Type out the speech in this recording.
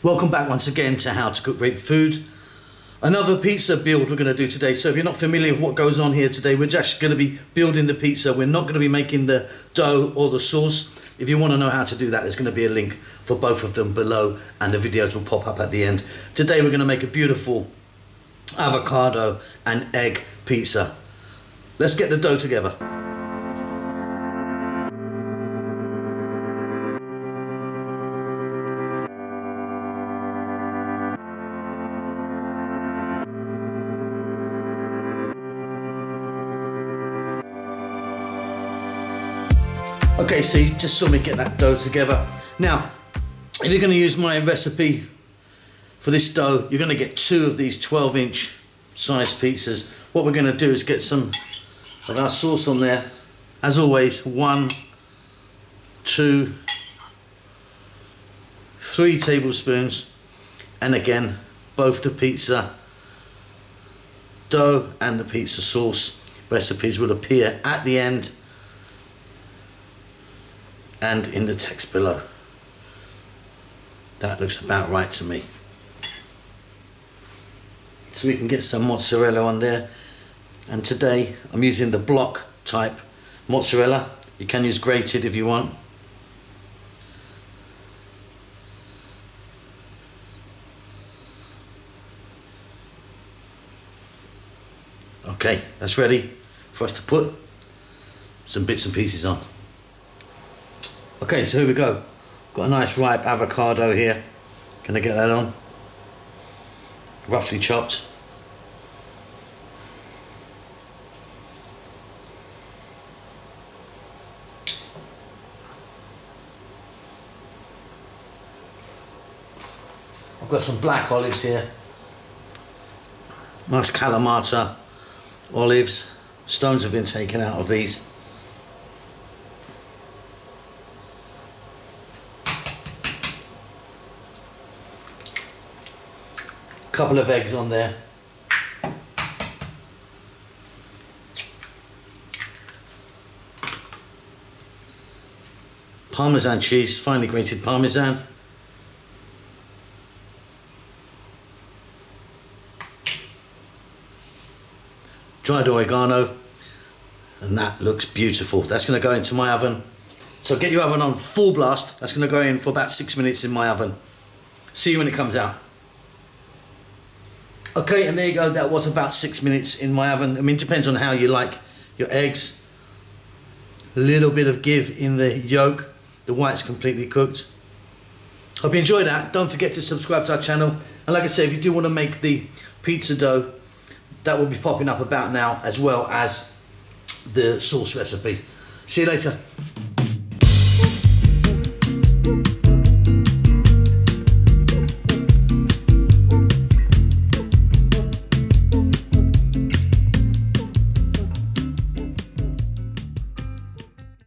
Welcome back once again to How to Cook Great Food. Another pizza build we're going to do today. So if you're not familiar with what goes on here today, we're just going to be building the pizza. We're not going to be making the dough or the sauce. If you want to know how to do that, there's going to be a link for both of them below and the videos will pop up at the end. Today we're going to make a beautiful avocado and egg pizza. Let's get the dough together. Okay, so you just saw me get that dough together. Now, if you're going to use my recipe for this dough, you're going to get 2 of these 12-inch size pizzas. What we're going to do is get some of our sauce on there. As always, 1, 2, 3 tablespoons. And again, both the pizza dough and the pizza sauce recipes will appear at the end and in the text below. That looks about right to me. So we can get some mozzarella on there. And today I'm using the block type mozzarella. You can use grated if you want. Okay, that's ready for us to put some bits and pieces on. Okay, so here we go. Got a nice ripe avocado here. Gonna get that on. Roughly chopped. I've got some black olives here. Nice Kalamata olives. Stones have been taken out of these. Couple of eggs on there. Parmesan cheese, finely grated Parmesan. Dried oregano. And that looks beautiful. That's going to go into my oven. So get your oven on full blast. That's going to go in for about 6 minutes in my oven. See you when it comes out. Okay, and there you go, that was about 6 minutes in my oven. I mean, it depends on how you like your eggs. A little bit of give in the yolk. The white's completely cooked. Hope you enjoyed that. Don't forget to subscribe to our channel. And like I said, if you do want to make the pizza dough, that will be popping up about now, as well as the sauce recipe. See you later.